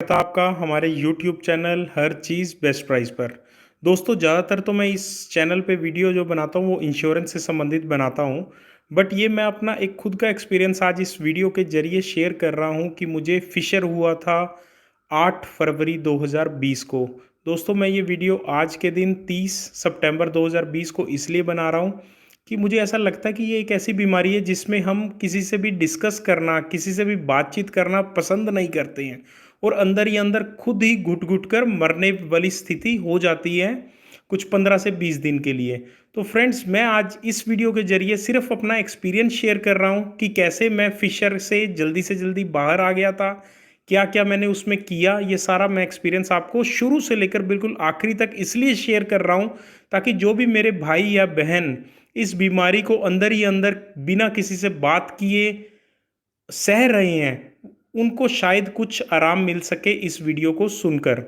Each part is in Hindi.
था आपका हमारे YouTube चैनल हर चीज़ बेस्ट प्राइस पर। दोस्तों ज़्यादातर तो मैं इस चैनल पे वीडियो जो बनाता हूँ वो इंश्योरेंस से संबंधित बनाता हूँ। बट ये मैं अपना एक खुद का एक्सपीरियंस आज इस वीडियो के ज़रिए शेयर कर रहा हूँ कि मुझे फ़िशर हुआ था 8 फरवरी 2020 को। दोस्तों मैं ये वीडियो आज के दिन 30 सितंबर 2020 को इसलिए बना रहा हूँ कि मुझे ऐसा लगता है कि ये एक ऐसी बीमारी है जिसमें हम किसी से भी डिस्कस करना, किसी से भी बातचीत करना पसंद नहीं करते हैं और अंदर ही अंदर खुद ही घुट-घुट कर मरने वाली स्थिति हो जाती है कुछ 15 से 20 दिन के लिए। तो फ्रेंड्स मैं आज इस वीडियो के ज़रिए सिर्फ़ अपना एक्सपीरियंस शेयर कर रहा हूँ कि कैसे मैं फ़िशर से जल्दी बाहर आ गया था, क्या-क्या मैंने उसमें किया, ये सारा मैं एक्सपीरियंस आपको शुरू से लेकर बिल्कुल आखिरी तक इसलिए शेयर कर रहा हूँ ताकि जो भी मेरे भाई या बहन इस बीमारी को अंदर ही अंदर बिना किसी से बात किए सह रहे हैं, उनको शायद कुछ आराम मिल सके इस वीडियो को सुनकर।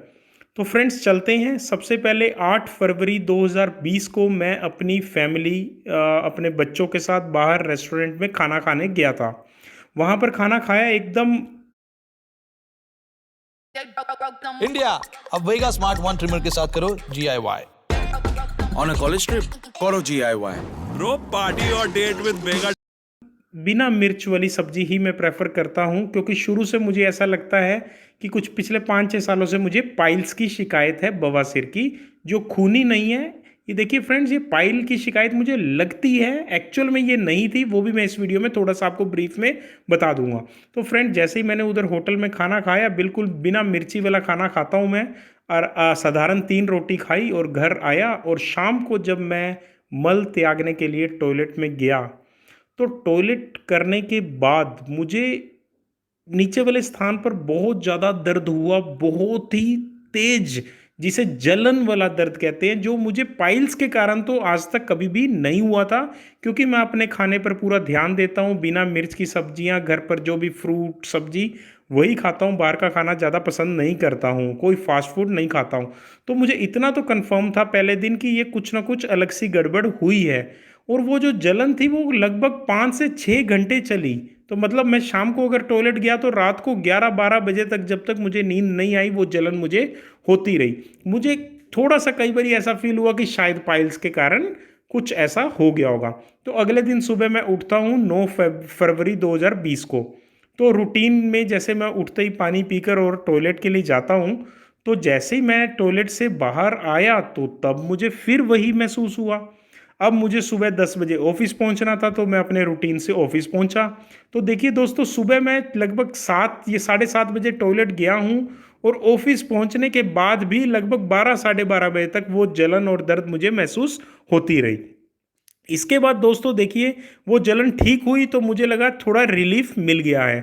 तो फ्रेंड्स चलते हैं। सबसे पहले 8 फरवरी 2020 को मैं अपनी फैमिली अपने बच्चों के साथ बाहर रेस्टोरेंट में खाना खाने गया था। वहाँ पर खाना खाया एकदम इंडिया अब वेगा स्मार्ट वन ट्रिमर के साथ करो DIY। On a college trip, करो GIY। ब्रो पार्टी और डेट विद मेगा। बिना मिर्च वाली सब्जी ही मैं प्रेफर करता हूँ क्योंकि शुरू से मुझे ऐसा लगता है कि कुछ पिछले 5-6 सालों से मुझे पाइल्स की शिकायत है, बवासीर की, जो खूनी नहीं है। ये देखिए फ्रेंड्स, ये पाइल की शिकायत मुझे लगती है, एक्चुअल में ये नहीं थी, वो भी मैं इस वीडियो में थोड़ा सा आपको ब्रीफ में बता दूंगा। तो फ्रेंड जैसे ही मैंने उधर होटल में खाना खाया, बिल्कुल बिना मिर्ची वाला खाना खाता हूँ मैं, और साधारण 3 रोटी खाई और घर आया। और शाम को जब मैं मल त्यागने के लिए टॉयलेट में गया तो टॉयलेट करने के बाद मुझे नीचे वाले स्थान पर बहुत ज़्यादा दर्द हुआ, बहुत ही तेज, जिसे जलन वाला दर्द कहते हैं, जो मुझे पाइल्स के कारण तो आज तक कभी भी नहीं हुआ था क्योंकि मैं अपने खाने पर पूरा ध्यान देता हूँ। बिना मिर्च की सब्जियाँ, घर पर जो भी फ्रूट सब्जी वही खाता हूँ, बाहर का खाना ज़्यादा पसंद नहीं करता हूँ, कोई फास्ट फूड नहीं खाता हूँ। तो मुझे इतना तो कंफर्म था पहले दिन कि ये कुछ ना कुछ अलग सी गड़बड़ हुई है। और वो जो जलन थी वो लगभग 5 से 6 घंटे चली। तो मतलब मैं शाम को अगर टॉयलेट गया तो रात को 11-12 बजे तक, जब तक मुझे नींद नहीं आई, वो जलन मुझे होती रही। मुझे थोड़ा सा कई बार ऐसा फील हुआ कि शायद पाइल्स के कारण कुछ ऐसा हो गया होगा। तो अगले दिन सुबह मैं उठता हूँ 9 फरवरी 2020 को। तो रूटीन में जैसे मैं उठते ही पानी पीकर और टॉयलेट के लिए जाता हूँ, तो जैसे ही मैं टॉयलेट से बाहर आया तो तब मुझे फिर वही महसूस हुआ। अब मुझे सुबह 10 बजे ऑफिस पहुंचना था तो मैं अपने रूटीन से ऑफिस पहुंचा। तो देखिए दोस्तों, सुबह मैं लगभग 7 या साढ़े 7 बजे टॉयलेट गया हूं और ऑफिस पहुंचने के बाद भी लगभग 12 साढ़े 12 बजे तक वो जलन और दर्द मुझे महसूस होती रही। इसके बाद दोस्तों देखिए, वो जलन ठीक हुई तो मुझे लगा थोड़ा रिलीफ मिल गया है।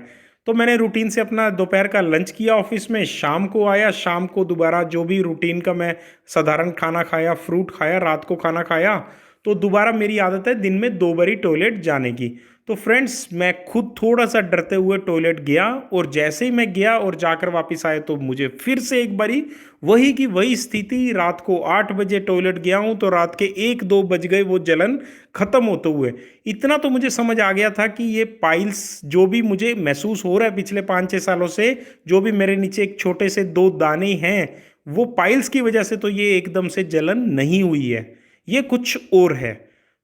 तो मैंने रूटीन से अपना दोपहर का लंच किया ऑफिस में, शाम को आया, शाम को दोबारा जो भी रूटीन का मैं साधारण खाना खाया, फ्रूट खाया, रात को खाना खाया। तो दोबारा मेरी आदत है दिन में 2 बारी टॉयलेट जाने की। तो फ्रेंड्स मैं खुद थोड़ा सा डरते हुए टॉयलेट गया और जैसे ही मैं गया और जाकर वापस आया तो मुझे फिर से एक बारी वही की वही स्थिति। रात को 8 बजे टॉयलेट गया हूँ तो रात के 1-2 बज गए वो जलन खत्म होते हुए। इतना तो मुझे समझ आ गया था कि ये पाइल्स जो भी मुझे महसूस हो रहा है पिछले 5-6 सालों से, जो भी मेरे नीचे एक छोटे से 2 दाने हैं, वो पाइल्स की वजह से तो ये एकदम से जलन नहीं हुई है, ये कुछ और है।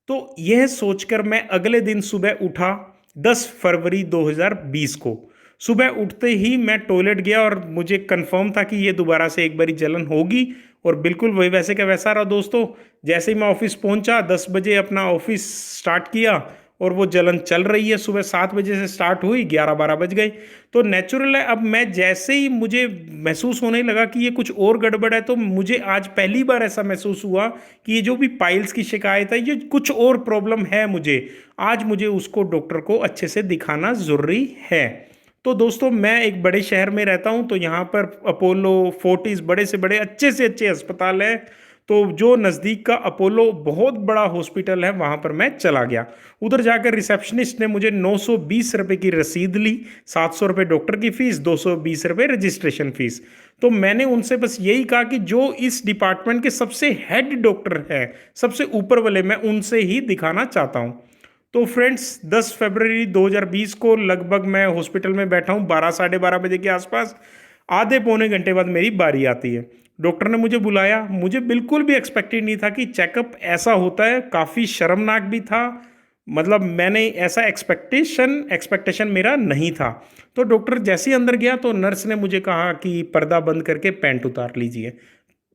तो यह सोचकर मैं अगले दिन सुबह उठा 10 फरवरी 2020 को। सुबह उठते ही मैं टॉयलेट गया और मुझे कंफर्म था कि ये दोबारा से एक बारी जलन होगी और बिल्कुल वही वैसे का वैसा रहा दोस्तों। जैसे ही मैं ऑफिस पहुंचा, 10 बजे अपना ऑफिस स्टार्ट किया और वो जलन चल रही है। सुबह 7 बजे से स्टार्ट हुई, 11-12 बज गए। तो नेचुरल है, अब मैं जैसे ही मुझे महसूस होने लगा कि ये कुछ और गड़बड़ है, तो मुझे आज पहली बार ऐसा महसूस हुआ कि ये जो भी पाइल्स की शिकायत है, ये कुछ और प्रॉब्लम है मुझे। आज मुझे उसको डॉक्टर को अच्छे से दिखाना ज़रूरी है। तो दोस्तों मैं एक बड़े शहर में रहता हूँ, तो यहाँ पर अपोलो, फोर्टिस, बड़े से बड़े अच्छे से अच्छे अस्पताल हैं। तो जो नज़दीक का अपोलो बहुत बड़ा हॉस्पिटल है, वहाँ पर मैं चला गया। उधर जाकर रिसेप्शनिस्ट ने मुझे 920 रुपये की रसीद ली, 700 रुपये डॉक्टर की फ़ीस, 220 रुपये रजिस्ट्रेशन फ़ीस। तो मैंने उनसे बस यही कहा कि जो इस डिपार्टमेंट के सबसे हेड डॉक्टर है, सबसे ऊपर वाले, मैं उनसे ही दिखाना चाहता हूँ। तो फ्रेंड्स 10 फरवरी 2020 को लगभग मैं हॉस्पिटल में बैठा हूँ 12 साढ़े 12 बजे के आसपास। आधे पौने घंटे बाद मेरी बारी आती है। डॉक्टर ने मुझे बुलाया, मुझे बिल्कुल भी एक्सपेक्टेड नहीं था कि चेकअप ऐसा होता है, काफ़ी शर्मनाक भी था। मतलब मैंने ऐसा एक्सपेक्टेशन मेरा नहीं था। तो डॉक्टर जैसे ही अंदर गया तो नर्स ने मुझे कहा कि पर्दा बंद करके पैंट उतार लीजिए।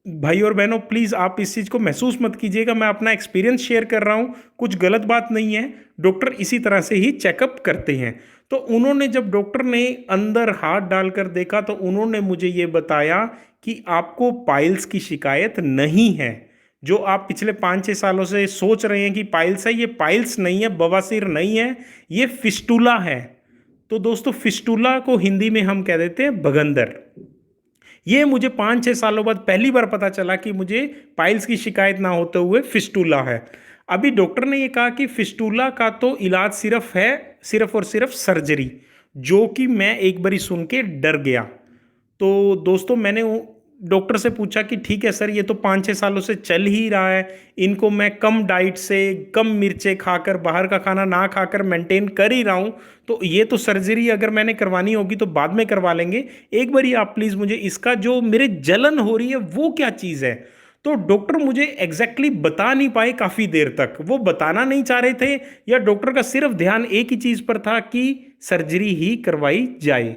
भाई और बहनों, प्लीज़ आप इस चीज़ को महसूस मत कीजिएगा, मैं अपना एक्सपीरियंस शेयर कर रहा हूँ, कुछ गलत बात नहीं है। डॉक्टर इसी तरह से ही चेकअप करते हैं। तो उन्होंने, जब डॉक्टर ने अंदर हाथ डालकर देखा तो उन्होंने मुझे ये बताया कि आपको पाइल्स की शिकायत नहीं है। जो आप पिछले 5-6 सालों से सोच रहे हैं कि पाइल्स है, ये पाइल्स नहीं है, बवासीर नहीं है, ये फिस्टुला है। तो दोस्तों, फिस्टुला को हिंदी में हम कह देते हैं बगंदर। ये मुझे 5-6 सालों बाद पहली बार पता चला कि मुझे पाइल्स की शिकायत ना होते हुए फिस्टुला है। अभी डॉक्टर ने ये कहा कि फिस्टुला का तो इलाज सिर्फ और सिर्फ सर्जरी, जो कि मैं एक बारी सुन के डर गया। तो दोस्तों, मैंने डॉक्टर से पूछा कि ठीक है सर, ये तो 5-6 सालों से चल ही रहा है, इनको मैं कम डाइट से, कम मिर्चें खाकर, बाहर का खाना ना खाकर मेंटेन कर ही रहा हूँ, तो ये तो सर्जरी अगर मैंने करवानी होगी तो बाद में करवा लेंगे। एक बारी आप प्लीज़ मुझे इसका जो मेरे जलन हो रही है वो क्या चीज़ है। तो डॉक्टर मुझे एग्जैक्टली बता नहीं पाए काफ़ी देर तक, वो बताना नहीं चाह रहे थे, या डॉक्टर का सिर्फ ध्यान एक ही चीज़ पर था कि सर्जरी ही करवाई जाए,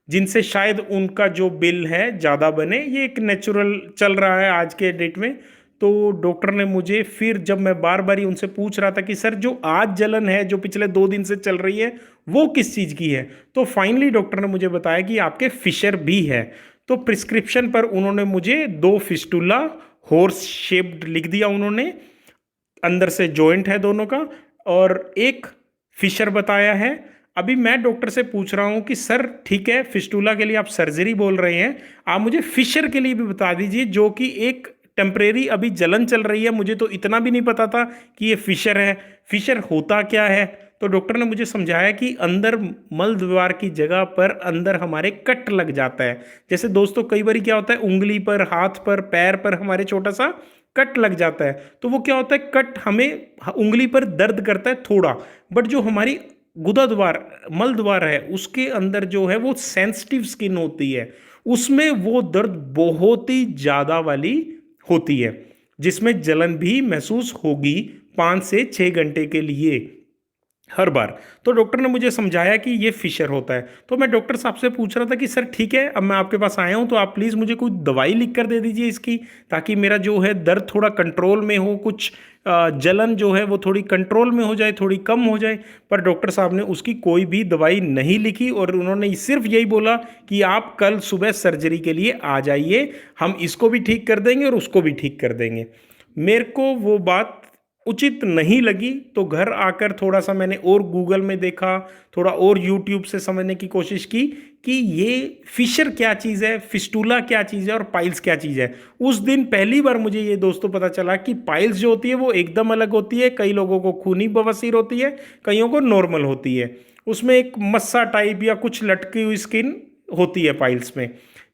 जिनसे शायद उनका जो बिल है ज़्यादा बने। ये एक नेचुरल चल रहा है आज के डेट में। तो डॉक्टर ने मुझे फिर, जब मैं बार बार ही उनसे पूछ रहा था कि सर जो आज जलन है जो पिछले 2 दिन से चल रही है वो किस चीज़ की है, तो फाइनली डॉक्टर ने मुझे बताया कि आपके फिशर भी है। तो प्रिस्क्रिप्शन पर उन्होंने मुझे 2 फिस्टुला हॉर्स शेप्ड लिख दिया उन्होंने, अंदर से जॉइंट है दोनों का, और एक फिशर बताया है। अभी मैं डॉक्टर से पूछ रहा हूँ कि सर ठीक है, फिस्टुला के लिए आप सर्जरी बोल रहे हैं, आप मुझे फिशर के लिए भी बता दीजिए, जो कि एक टेम्परेरी अभी जलन चल रही है। मुझे तो इतना भी नहीं पता था कि ये फिशर है, फिशर होता क्या है। तो डॉक्टर ने मुझे समझाया कि अंदर मल द्वार की जगह पर अंदर हमारे कट लग जाता है। जैसे दोस्तों कई बार क्या होता है, उंगली पर, हाथ पर, पैर पर हमारे छोटा सा कट लग जाता है। तो वो क्या होता है, कट हमें उंगली पर दर्द करता है थोड़ा, बट जो हमारी गुदा द्वार, मल द्वार है, उसके अंदर जो है वो सेंसिटिव स्किन होती है, उसमें वो दर्द बहुत ही ज़्यादा वाली होती है, जिसमें जलन भी महसूस होगी 5 से 6 घंटे के लिए हर बार। तो डॉक्टर ने मुझे समझाया कि ये फिशर होता है। तो मैं डॉक्टर साहब से पूछ रहा था कि सर ठीक है, अब मैं आपके पास आया हूँ, तो आप प्लीज़ मुझे कुछ दवाई लिख कर दे दीजिए इसकी, ताकि मेरा जो है दर्द थोड़ा कंट्रोल में हो, कुछ जलन जो है वो थोड़ी कंट्रोल में हो जाए, थोड़ी कम हो जाए। पर डॉक्टर साहब ने उसकी कोई भी दवाई नहीं लिखी, और उन्होंने सिर्फ यही बोला कि आप कल सुबह सर्जरी के लिए आ जाइए, हम इसको भी ठीक कर देंगे और उसको भी ठीक कर देंगे। मेरे को वो बात उचित नहीं लगी, तो घर आकर थोड़ा सा मैंने और गूगल में देखा, थोड़ा और यूट्यूब से समझने की कोशिश की कि ये फिशर क्या चीज़ है, फिस्टुला क्या चीज़ है और पाइल्स क्या चीज़ है। उस दिन पहली बार मुझे ये दोस्तों पता चला कि पाइल्स जो होती है वो एकदम अलग होती है। कई लोगों को खूनी बवासीर होती है, कईयों को नॉर्मल होती है, उसमें एक मस्सा टाइप या कुछ लटकी हुई स्किन होती है पाइल्स में।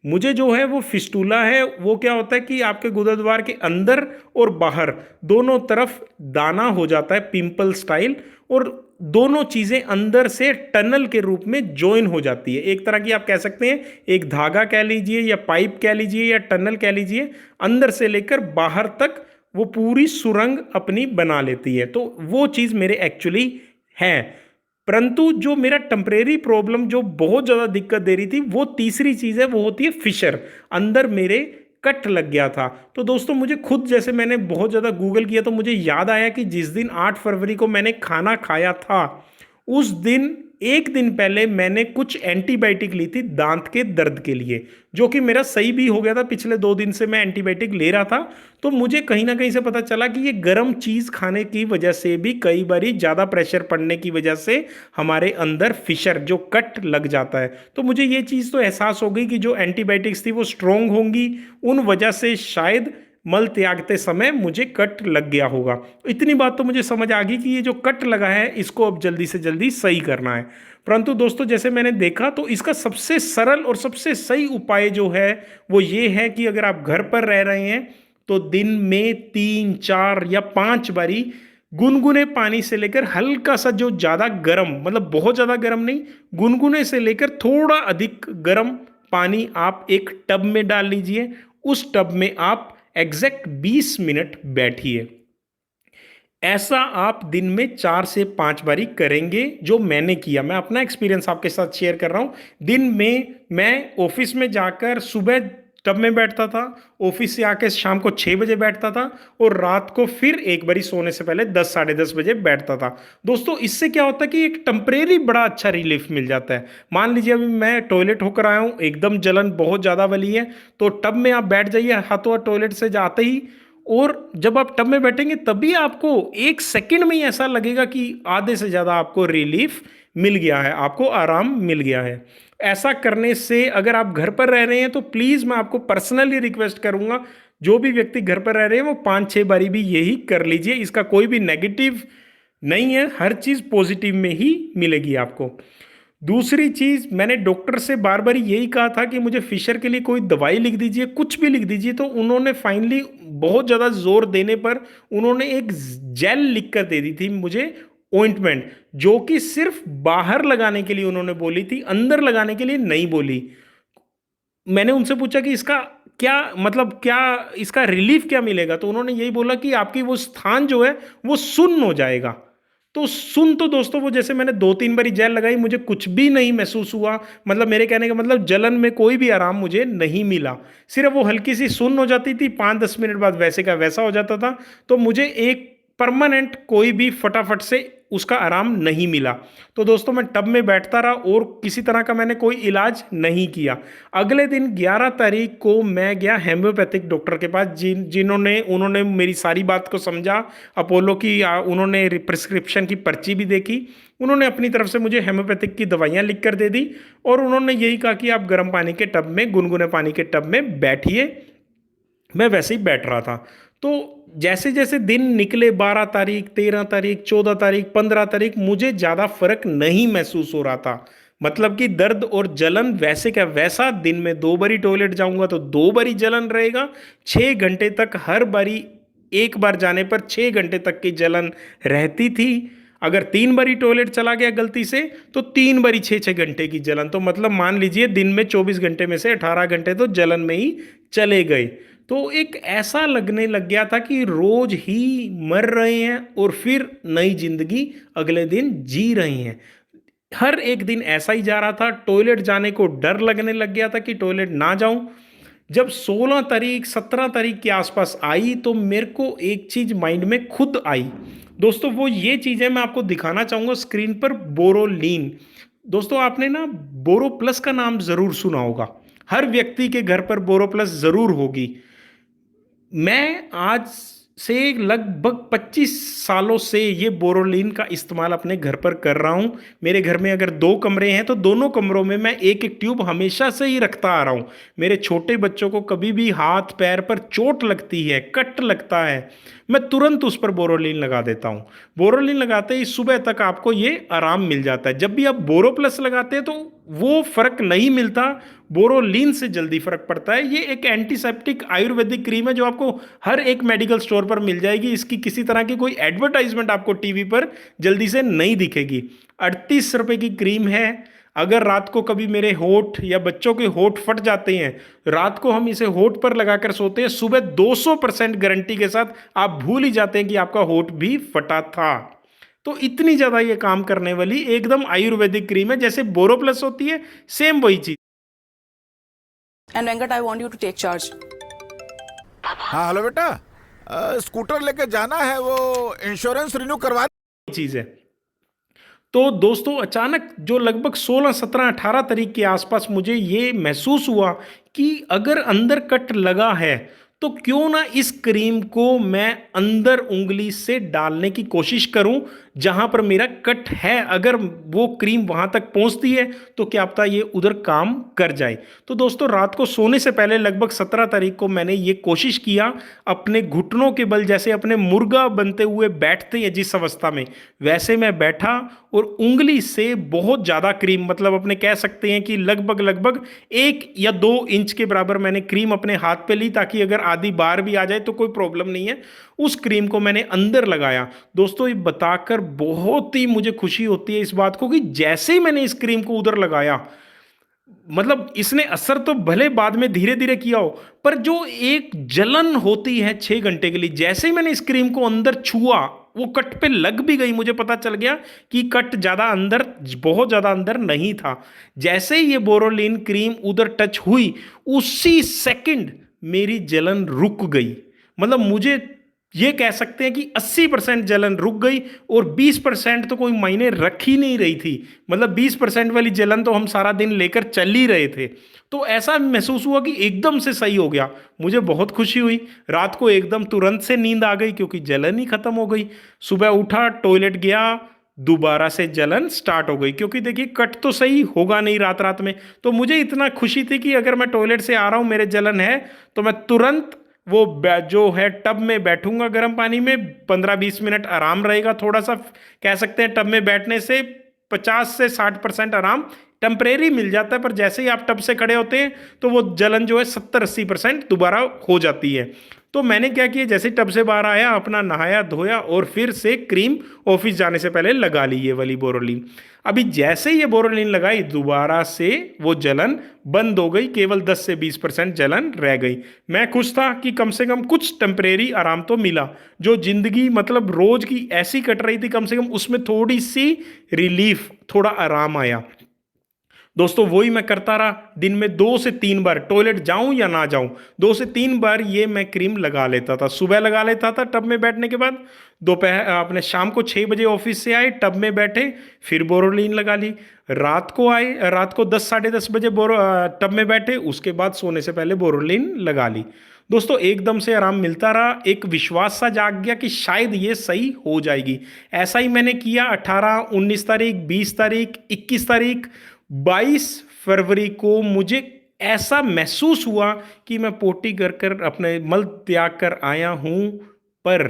मुझे जो है वो फिस्टुला है, वो क्या होता है कि आपके गुदद्वार के अंदर और बाहर दोनों तरफ दाना हो जाता है पिंपल स्टाइल, और दोनों चीज़ें अंदर से टनल के रूप में ज्वाइन हो जाती है। एक तरह की आप कह सकते हैं, एक धागा कह लीजिए या पाइप कह लीजिए या टनल कह लीजिए, अंदर से लेकर बाहर तक वो पूरी सुरंग अपनी बना लेती है। तो वो चीज़ मेरे एक्चुअली है। परंतु जो मेरा टेम्परेरी प्रॉब्लम जो बहुत ज़्यादा दिक्कत दे रही थी, वो तीसरी चीज़ है, वो होती है फिशर। अंदर मेरे कट लग गया था। तो दोस्तों मुझे खुद, जैसे मैंने बहुत ज़्यादा गूगल किया तो मुझे याद आया कि जिस दिन 8 फरवरी को मैंने खाना खाया था, उस दिन एक दिन पहले मैंने कुछ एंटीबायोटिक ली थी दांत के दर्द के लिए, जो कि मेरा सही भी हो गया था। पिछले 2 दिन से मैं एंटीबायोटिक ले रहा था। तो मुझे कहीं ना कहीं से पता चला कि ये गर्म चीज़ खाने की वजह से भी, कई बारी ज़्यादा प्रेशर पड़ने की वजह से हमारे अंदर फिशर जो कट लग जाता है। तो मुझे ये चीज़ तो एहसास हो गई कि जो एंटीबायोटिक्स थी वो स्ट्रॉन्ग होंगी, उन वजह से शायद मल त्यागते समय मुझे कट लग गया होगा। इतनी बात तो मुझे समझ आ गई कि ये जो कट लगा है इसको अब जल्दी से जल्दी सही करना है। परंतु दोस्तों जैसे मैंने देखा तो इसका सबसे सरल और सबसे सही उपाय जो है वो ये है कि अगर आप घर पर रह रहे हैं तो दिन में 3, 4 या 5 बारी गुनगुने पानी से लेकर हल्का सा, जो ज़्यादा गर्म, मतलब बहुत ज़्यादा गर्म नहीं, गुनगुने से लेकर थोड़ा अधिक गर्म पानी आप एक टब में डाल लीजिए, उस टब में आप एग्जैक्ट 20 मिनट बैठिए। ऐसा आप दिन में 4 से 5 बारी करेंगे, जो मैंने किया। मैं अपना एक्सपीरियंस आपके साथ शेयर कर रहा हूँ। दिन में मैं ऑफिस में जाकर सुबह टब में बैठता था, ऑफिस से आके शाम को 6 बजे बैठता था, और रात को फिर एक बारी सोने से पहले 10 साढ़े 10 बजे बैठता था। दोस्तों, इससे क्या होता है कि एक टेम्परेरी बड़ा अच्छा रिलीफ मिल जाता है। मान लीजिए अभी मैं टॉयलेट होकर आया हूँ, एकदम जलन बहुत ज़्यादा वाली है, तो टब में आप बैठ जाइए हाथों हाथ टॉयलेट से जाते ही, और जब आप टब में बैठेंगे तभी आपको 1 सेकंड में ही ऐसा लगेगा कि आधे से ज़्यादा आपको रिलीफ मिल गया है, आपको आराम मिल गया है। ऐसा करने से अगर आप घर पर रह रहे हैं तो प्लीज़ मैं आपको पर्सनली रिक्वेस्ट करूंगा, जो भी व्यक्ति घर पर रह रहे हैं वो 5-6 बारी भी यही कर लीजिए। इसका कोई भी नेगेटिव नहीं है, हर चीज़ पॉजिटिव में ही मिलेगी आपको। दूसरी चीज़, मैंने डॉक्टर से बार बार यही कहा था कि मुझे फिशर के लिए कोई दवाई लिख दीजिए, कुछ भी लिख दीजिए, तो उन्होंने फाइनली बहुत ज़्यादा जोर देने पर उन्होंने एक जेल लिख कर दे दी थी मुझे, ऑइंटमेंट, जो कि सिर्फ बाहर लगाने के लिए उन्होंने बोली थी, अंदर लगाने के लिए नहीं बोली। मैंने उनसे पूछा कि इसका क्या मतलब, क्या इसका रिलीफ क्या मिलेगा, तो उन्होंने यही बोला कि आपकी वो स्थान जो है वो सुन्न हो जाएगा। तो सुन, तो दोस्तों वो जैसे मैंने 2-3 बारी जेल लगाई, मुझे कुछ भी नहीं महसूस हुआ। मतलब मेरे कहने का मतलब जलन में कोई भी आराम मुझे नहीं मिला, सिर्फ वो हल्की सी सुन्न हो जाती थी, 5-10 मिनट बाद वैसे का वैसा हो जाता था। तो मुझे एक परमानेंट कोई भी फटाफट से उसका आराम नहीं मिला। तो दोस्तों मैं टब में बैठता रहा और किसी तरह का मैंने कोई इलाज नहीं किया। अगले दिन 11 तारीख को मैं गया हेम्योपैथिक डॉक्टर के पास, जिन्होंने उन्होंने मेरी सारी बात को समझा। अपोलो की उन्होंने प्रिस्क्रिप्शन की पर्ची भी देखी, उन्होंने अपनी तरफ से मुझे हेम्योपैथिक की दवाइयाँ लिख कर दे दी, और उन्होंने यही कहा कि आप गर्म पानी के टब में, गुनगुने पानी के टब में बैठिए। मैं वैसे ही बैठ रहा था। तो जैसे जैसे दिन निकले, 12 तारीख, 13 तारीख, 14 तारीख, 15 तारीख, मुझे ज़्यादा फर्क नहीं महसूस हो रहा था। मतलब कि दर्द और जलन वैसे का वैसा, दिन में 2 बारी टॉयलेट जाऊंगा तो 2 बारी जलन रहेगा, 6 घंटे तक, हर बारी एक बार जाने पर 6 घंटे तक की जलन रहती थी। अगर 3 बारी टॉयलेट चला गया गलती से तो 3 बारी 6-6 घंटे की जलन। तो मतलब मान लीजिए दिन में 24 घंटे में से 18 घंटे तो जलन में ही चले गए। तो एक ऐसा लगने लग गया था कि रोज ही मर रहे हैं और फिर नई जिंदगी अगले दिन जी रहे हैं। हर एक दिन ऐसा ही जा रहा था। टॉयलेट जाने को डर लगने लग गया था कि टॉयलेट ना जाऊं। जब 16 तारीख 17 तारीख के आसपास आई तो मेरे को एक चीज माइंड में खुद आई। दोस्तों वो ये चीज़ है, मैं आपको दिखाना चाहूँगा स्क्रीन पर, बोरोलीन। दोस्तों आपने ना बोरो प्लस का नाम ज़रूर सुना होगा, हर व्यक्ति के घर पर बोरो प्लस ज़रूर होगी। मैं आज से लगभग 25 सालों से ये बोरोलीन का इस्तेमाल अपने घर पर कर रहा हूँ। मेरे घर में अगर 2 कमरे हैं तो दोनों कमरों में मैं एक एक ट्यूब हमेशा से ही रखता आ रहा हूँ। मेरे छोटे बच्चों को कभी भी हाथ पैर पर चोट लगती है, कट लगता है, मैं तुरंत उस पर बोरोलीन लगा देता हूँ। बोरोलीन लगाते ही सुबह तक आपको ये आराम मिल जाता है। जब भी आप बोरो प्लस लगाते हैं तो वो फर्क नहीं मिलता, बोरोलीन से जल्दी फर्क पड़ता है। ये एक एंटीसेप्टिक आयुर्वेदिक क्रीम है जो आपको हर एक मेडिकल स्टोर पर मिल जाएगी। इसकी किसी तरह की कोई एडवर्टाइजमेंट आपको टीवी पर जल्दी से नहीं दिखेगी। 38 रुपए की क्रीम है। अगर रात को कभी मेरे होठ या बच्चों के होठ फट जाते हैं, रात को हम इसे होठ पर लगाकर सोते हैं, सुबह 200% गारंटी के साथ आप भूल ही जाते हैं कि आपका होठ भी फटा था। तो इतनी ज़्यादा ये काम करने वाली एकदम आयुर्वेदिक क्रीम है, जैसे बोरो प्लस होती है सेम वही चीज़। And Venkat, I want you to take charge. हाँ हेलो बेटा, स्कूटर लेके जाना है, वो इंश्योरेंस रिन्यू करवा चीज़ है। तो दोस्तों अचानक जो लगभग 16, 17, 18 तारीख के आसपास मुझे ये महसूस हुआ कि अगर अंदर कट लगा है तो क्यों ना इस क्रीम को मैं अंदर उंगली से डालने की कोशिश करूं, जहां पर मेरा कट है। अगर वो क्रीम वहां तक पहुंचती है तो क्या पता ये उधर काम कर जाए। तो दोस्तों रात को सोने से पहले लगभग 17 तारीख को मैंने ये कोशिश किया, अपने घुटनों के बल, जैसे अपने मुर्गा बनते हुए बैठते हैं जिस अवस्था में, वैसे मैं बैठा और उंगली से बहुत ज़्यादा क्रीम, मतलब अपने कह सकते हैं कि लगभग 1 या 2 इंच के बराबर मैंने क्रीम अपने हाथ पे ली, ताकि अगर आधी बार भी आ जाए तो कोई प्रॉब्लम नहीं है। उस क्रीम को मैंने अंदर लगाया। दोस्तों ये बताकर बहुत ही मुझे खुशी होती है इस बात को कि जैसे ही मैंने इस क्रीम को उधर लगाया, मतलब इसने असर तो भले बाद में धीरे धीरे किया हो, पर जो एक जलन होती है 6 घंटे के लिए, जैसे ही मैंने इस क्रीम को अंदर छुआ वो कट पे लग भी गई, मुझे पता चल गया कि कट ज़्यादा अंदर, बहुत ज़्यादा अंदर नहीं था। जैसे ही ये बोरोलिन क्रीम उधर टच हुई उसी सेकंड मेरी जलन रुक गई। मतलब मुझे ये कह सकते हैं कि 80% जलन रुक गई और 20% तो कोई मायने रख ही नहीं रही थी। मतलब 20% वाली जलन तो हम सारा दिन लेकर चल ही रहे थे। तो ऐसा महसूस हुआ कि एकदम से सही हो गया। मुझे बहुत खुशी हुई। रात को एकदम तुरंत से नींद आ गई क्योंकि जलन ही खत्म हो गई। सुबह उठा, टॉयलेट गया, दोबारा से जलन स्टार्ट हो गई, क्योंकि देखिए कट तो सही होगा नहीं रात रात में। तो मुझे इतना खुशी थी कि अगर मैं टॉयलेट से आ रहा हूँ, मेरे जलन है, तो मैं तुरंत वो जो है टब में बैठूंगा गर्म पानी में, 15-20 मिनट आराम रहेगा। थोड़ा सा कह सकते हैं टब में बैठने से 50 से 60% आराम टेम्परेरी मिल जाता है, पर जैसे ही आप टब से खड़े होते हैं तो वो जलन जो है 70-80% दोबारा हो जाती है। तो मैंने क्या किया, जैसे टब से बाहर आया, अपना नहाया धोया और फिर से क्रीम ऑफिस जाने से पहले लगा ली ये वाली बोरोलिन। अभी जैसे ये बोरोलिन लगाई दोबारा से वो जलन बंद हो गई, केवल 10 से 20% जलन रह गई। मैं खुश था कि कम से कम कुछ टेम्परेरी आराम तो मिला। जो जिंदगी मतलब रोज की ऐसी कट रही थी, कम से कम उसमें थोड़ी सी रिलीफ, थोड़ा आराम आया। दोस्तों वही मैं करता रहा, दिन में 2 से 3 बार, टॉयलेट जाऊं या ना जाऊं, 2 से 3 बार ये मैं क्रीम लगा लेता था। सुबह लगा लेता था टब में बैठने के बाद, दोपहर अपने शाम को 6 बजे ऑफिस से आए, टब में बैठे, फिर बोरोलिन लगा ली। रात को आए, रात को 10 साढ़े 10 बजे टब में बैठे, उसके बाद सोने से पहले बोरोलिन लगा ली। दोस्तों एकदम से आराम मिलता रहा, एक विश्वास सा जाग गया कि शायद ये सही हो जाएगी। ऐसा ही मैंने किया। 18, 19 तारीख, 20 तारीख, 21 तारीख, 22 फरवरी को मुझे ऐसा महसूस हुआ कि मैं पोटी कर कर अपने मल त्याग कर आया हूँ, पर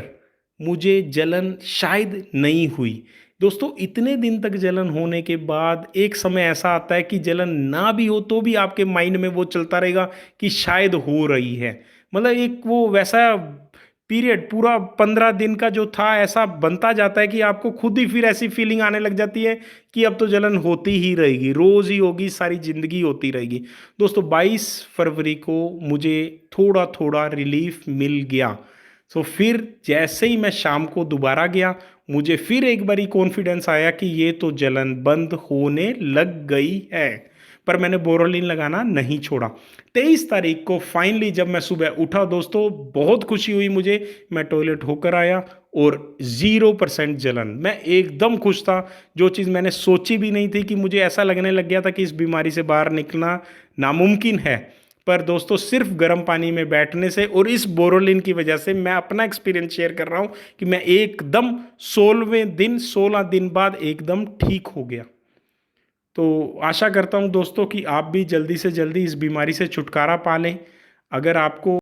मुझे जलन शायद नहीं हुई। दोस्तों इतने दिन तक जलन होने के बाद एक समय ऐसा आता है कि जलन ना भी हो तो भी आपके माइंड में वो चलता रहेगा कि शायद हो रही है। मतलब एक वो वैसा पीरियड पूरा 15 दिन का जो था ऐसा बनता जाता है कि आपको खुद ही फिर ऐसी फीलिंग आने लग जाती है कि अब तो जलन होती ही रहेगी, रोज़ ही होगी, सारी ज़िंदगी होती रहेगी। दोस्तों 22 फरवरी को मुझे थोड़ा थोड़ा रिलीफ मिल गया। सो फिर जैसे ही मैं शाम को दोबारा गया, मुझे फिर एक बारी कॉन्फिडेंस आया कि ये तो जलन बंद होने लग गई है, पर मैंने बोरोलिन लगाना नहीं छोड़ा। 23 तारीख को फाइनली जब मैं सुबह उठा दोस्तों, बहुत खुशी हुई मुझे। मैं टॉयलेट होकर आया और 0% जलन, मैं एकदम खुश था। जो चीज़ मैंने सोची भी नहीं थी कि मुझे ऐसा लगने लग गया था कि इस बीमारी से बाहर निकलना नामुमकिन है। पर दोस्तों सिर्फ गर्म पानी में बैठने से और इस बोरोलिन की वजह से, मैं अपना एक्सपीरियंस शेयर कर रहा हूँ कि मैं एकदम 16 दिन बाद एकदम ठीक हो गया। तो आशा करता हूं दोस्तों कि आप भी जल्दी से जल्दी इस बीमारी से छुटकारा पा लें। अगर आपको